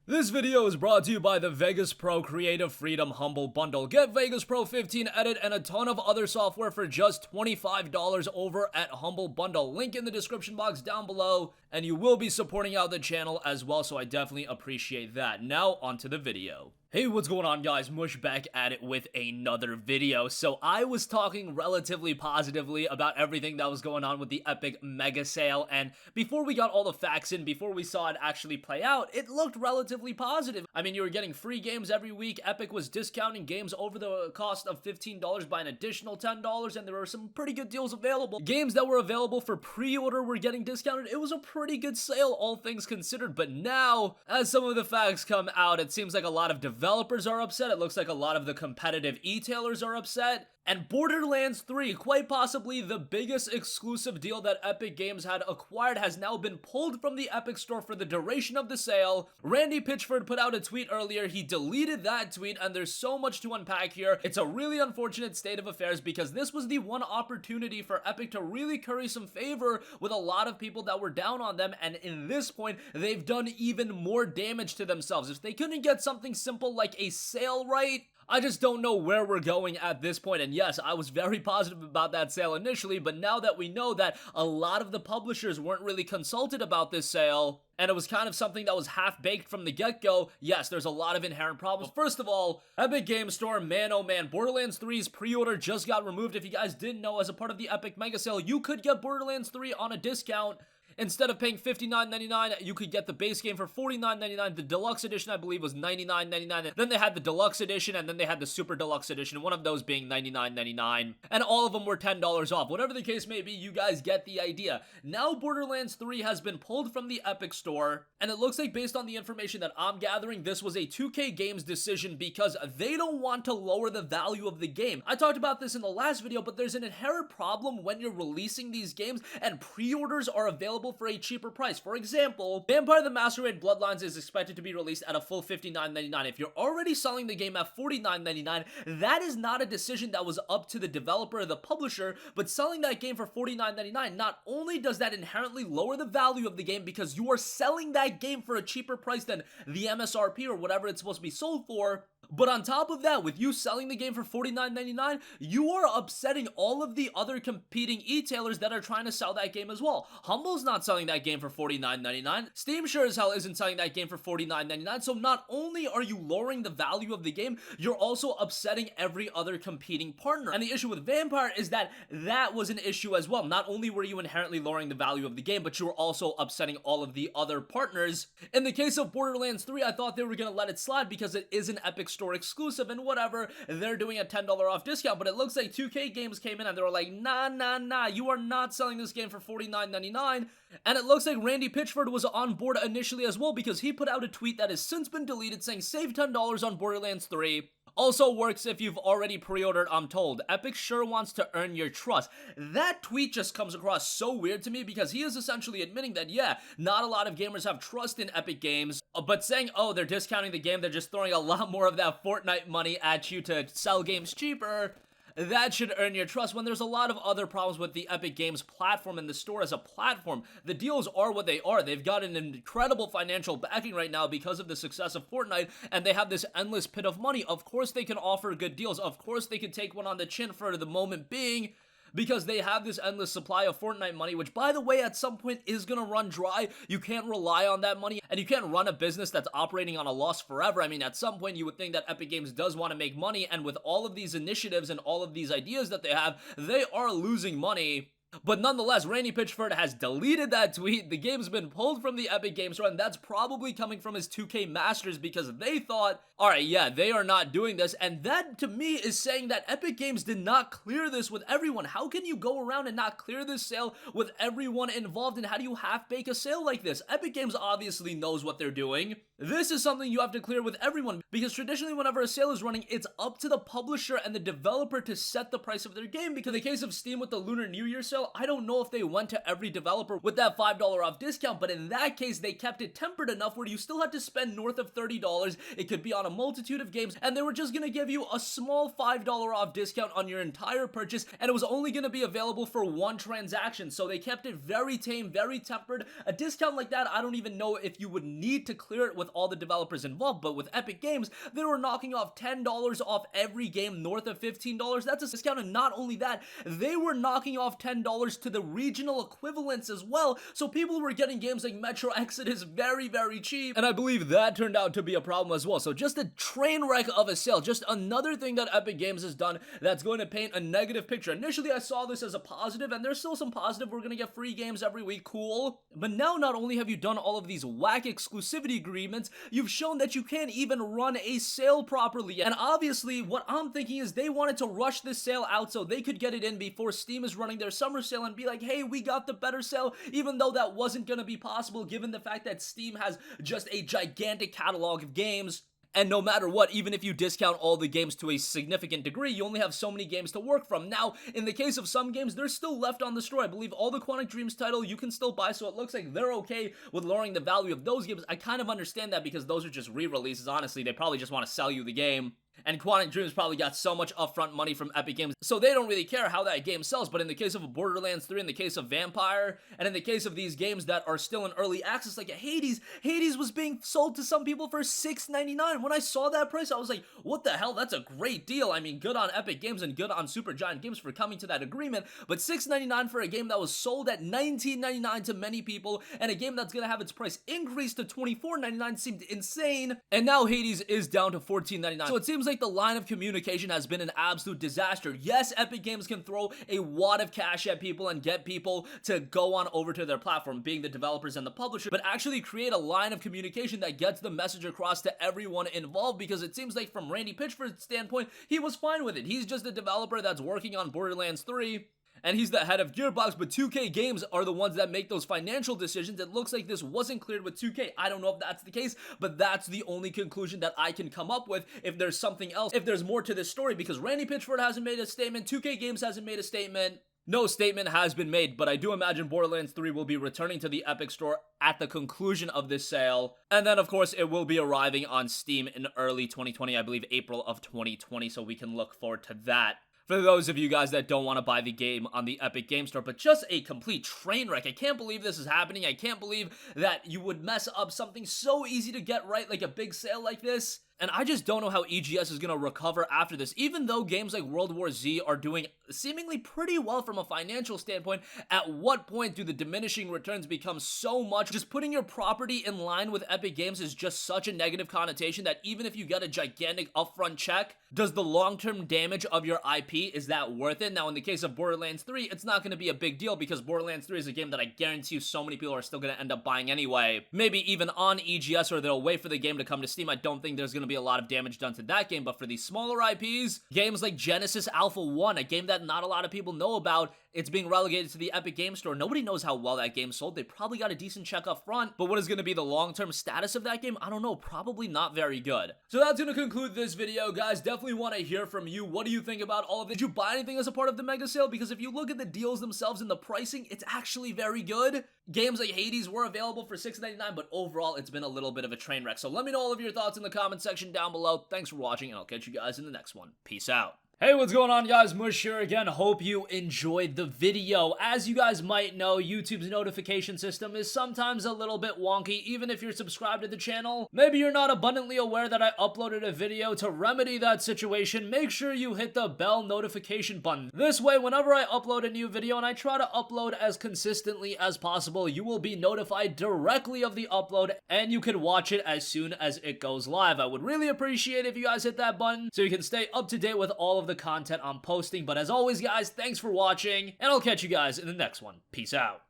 This video is brought to you by the Vegas Pro Creative Freedom Humble Bundle. Get Vegas Pro 15 Edit and a ton of other software for just $25 over at Humble Bundle. Link in the description box down below, and you will be supporting out the channel as well, so I definitely appreciate that. Now, onto the video. Hey, what's going on, guys? Mush back at it with another video. So I was talking relatively positively about everything that was going on with the Epic Mega Sale, and before we got all the facts in, before we saw it actually play out, it looked relatively positive. I mean, you were getting free games every week. Epic was discounting games over the cost of $15 by an additional $10, and there were some pretty good deals available. Games that were available for pre-order were getting discounted. It was a pretty good sale, all things considered, but now, as some of the facts come out, it seems like a lot of developers are upset. It looks like a lot of the competitive e-tailers are upset. And Borderlands 3, quite possibly the biggest exclusive deal that Epic Games had acquired, has now been pulled from the Epic Store for the duration of the sale. Randy Pitchford put out a tweet earlier. He deleted that tweet, and there's so much to unpack here. It's a really unfortunate state of affairs because this was the one opportunity for Epic to really curry some favor with a lot of people that were down on them, and in this point, they've done even more damage to themselves. If they couldn't get something simple like a sale right, I just don't know where we're going at this point. And yes, I was very positive about that sale initially, but now that we know that a lot of the publishers weren't really consulted about this sale, and it was kind of something that was half-baked from the get-go, yes, there's a lot of inherent problems. First of all, Epic Games Store, man oh man, Borderlands 3's pre-order just got removed. If you guys didn't know, as a part of the Epic Mega Sale, you could get Borderlands 3 on a discount. Instead of paying $59.99, you could get the base game for $49.99. The deluxe edition, I believe, was $99.99. Then they had the deluxe edition, and then they had the super deluxe edition, one of those being $99.99. And all of them were $10 off. Whatever the case may be, you guys get the idea. Now Borderlands 3 has been pulled from the Epic Store, and it looks like, based on the information that I'm gathering, this was a 2K Games decision because they don't want to lower the value of the game. I talked about this in the last video, but there's an inherent problem when you're releasing these games and pre-orders are available for a cheaper price. For example, Vampire the Masquerade Bloodlines is expected to be released at a full $59.99. If you're already selling the game at $49.99, that is not a decision that was up to the developer or the publisher, but selling that game for $49.99, not only does that inherently lower the value of the game because you are selling that game for a cheaper price than the MSRP or whatever it's supposed to be sold for, but on top of that, with you selling the game for $49.99, you are upsetting all of the other competing e-tailers that are trying to sell that game as well. Humble's not selling that game for $49.99. Steam sure as hell isn't selling that game for $49.99. So not only are you lowering the value of the game, you're also upsetting every other competing partner. And the issue with Vampire is that that was an issue as well. Not only were you inherently lowering the value of the game, but you were also upsetting all of the other partners. In the case of Borderlands 3, I thought they were going to let it slide because it is an Epic Store exclusive and whatever, they're doing a $10 off discount, but it looks like 2K Games came in and they were like, nah, you are not selling this game for $49.99, and it looks like Randy Pitchford was on board initially as well because he put out a tweet that has since been deleted saying save $10 on Borderlands 3. Also works if you've already pre-ordered, I'm told. Epic sure wants to earn your trust. That tweet just comes across so weird to me because he is essentially admitting that, yeah, not a lot of gamers have trust in Epic Games, but saying, oh, they're discounting the game, they're just throwing a lot more of that Fortnite money at you to sell games cheaper. That should earn your trust when there's a lot of other problems with the Epic Games platform and the store as a platform. The deals are what they are. They've got an incredible financial backing right now because of the success of Fortnite, and they have this endless pit of money. Of course they can offer good deals. Of course they can take one on the chin for the moment being, because they have this endless supply of Fortnite money, which, by the way, at some point is gonna run dry. You can't rely on that money, and you can't run a business that's operating on a loss forever. I mean, at some point, you would think that Epic Games does want to make money, and with all of these initiatives and all of these ideas that they have, they are losing money. But nonetheless, Randy Pitchford has deleted that tweet. The game's been pulled from the Epic Games Store, and that's probably coming from his 2K Masters because they thought, alright, yeah, they are not doing this, and that, to me, is saying that Epic Games did not clear this with everyone. How can you go around and not clear this sale with everyone involved, and how do you half-bake a sale like this? Epic Games obviously knows what they're doing. This is something you have to clear with everyone, because traditionally whenever a sale is running, it's up to the publisher and the developer to set the price of their game, because in the case of Steam with the Lunar New Year sale, sale. I don't know if they went to every developer with that $5 off discount, but in that case, they kept it tempered enough where you still had to spend north of $30. It could be on a multitude of games, and they were just gonna give you a small $5 off discount on your entire purchase, and it was only gonna be available for one transaction. So they kept it very tame, very tempered. A discount like that, I don't even know if you would need to clear it with all the developers involved, but with Epic Games, they were knocking off $10 off every game north of $15. That's a discount, and not only that, they were knocking off $10 to the regional equivalents as well, so people were getting games like Metro Exodus very, very cheap, and I believe that turned out to be a problem as well. So just a train wreck of a sale, just another thing that Epic Games has done that's going to paint a negative picture. Initially, I saw this as a positive, and there's still some positive. We're gonna get free games every week, cool. But now, not only have you done all of these whack exclusivity agreements, you've shown that you can't even run a sale properly. And obviously, what I'm thinking is they wanted to rush this sale out so they could get it in before Steam is running their summer sale and be like, hey, we got the better sale, even though that wasn't gonna be possible given the fact that Steam has just a gigantic catalog of games. And no matter what, even if you discount all the games to a significant degree, you only have so many games to work from. Now, in the case of some games, they're still left on the store. I believe all the Quantic Dreams title you can still buy, so it looks like they're okay with lowering the value of those games. I kind of understand that because those are just re-releases, honestly. They probably just want to sell you the game. And Quantic Dreams probably got so much upfront money from Epic Games, so they don't really care how that game sells. But in the case of Borderlands 3, in the case of Vampire, and in the case of these games that are still in early access, like Hades was being sold to some people for $6.99. When I saw that price, I was like, what the hell? That's a great deal. I mean, good on Epic Games and good on Supergiant Games for coming to that agreement, but $6.99 for a game that was sold at $19.99 to many people, and a game that's gonna have its price increased to $24.99 seemed insane. And now Hades is down to $14.99. So it seems like the line of communication has been an absolute disaster. Yes, Epic Games can throw a wad of cash at people and get people to go on over to their platform, being the developers and the publisher, but actually create a line of communication that gets the message across to everyone involved, because it seems like from Randy Pitchford's standpoint, he was fine with it. He's just a developer that's working on Borderlands 3. And he's the head of Gearbox, but 2K Games are the ones that make those financial decisions. It looks like this wasn't cleared with 2K. I don't know if that's the case, but that's the only conclusion that I can come up with. If there's something else, if there's more to this story, because Randy Pitchford hasn't made a statement, 2K Games hasn't made a statement, no statement has been made, but I do imagine Borderlands 3 will be returning to the Epic Store at the conclusion of this sale. And then, of course, it will be arriving on Steam in early 2020, I believe April of 2020, so we can look forward to that. For those of you guys that don't want to buy the game on the Epic Game Store, but just a complete train wreck. I can't believe this is happening. I can't believe that you would mess up something so easy to get right, like a big sale like this. And I just don't know how EGS is going to recover after this. Even though games like World War Z are doing seemingly pretty well from a financial standpoint, at what point do the diminishing returns become so much? Just putting your property in line with Epic Games is just such a negative connotation that even if you get a gigantic upfront check, does the long-term damage of your IP, is that worth it? Now, in the case of Borderlands 3, it's not going to be a big deal because Borderlands 3 is a game that I guarantee you so many people are still going to end up buying anyway. Maybe even on EGS, or they'll wait for the game to come to Steam. I don't think there's going to be a lot of damage done to that game, but for these smaller IPs, games like Genesis Alpha 1, a game that not a lot of people know about, it's being relegated to the Epic Game Store. Nobody knows how well that game sold. They probably got a decent check up front, but what is going to be the long-term status of that game? I don't know. Probably not very good. So that's going to conclude this video, guys. Definitely want to hear from you. What do you think about all of it? Did you buy anything as a part of the mega sale? Because if you look at the deals themselves and the pricing, it's actually very good. Games like Hades were available for $6.99, but overall, it's been a little bit of a train wreck. So let me know all of your thoughts in the comment section down below. Thanks for watching, and I'll catch you guys in the next one. Peace out. Hey, what's going on, guys? Mush here again. Hope you enjoyed the video. As you guys might know, YouTube's notification system is sometimes a little bit wonky, even if you're subscribed to the channel. Maybe you're not abundantly aware that I uploaded a video. To remedy that situation, make sure you hit the bell notification button. This way, whenever I upload a new video, and I try to upload as consistently as possible, you will be notified directly of the upload, and you can watch it as soon as it goes live. I would really appreciate if you guys hit that button so you can stay up to date with all of the content I'm posting. But as always, guys, thanks for watching, and I'll catch you guys in the next one. Peace out.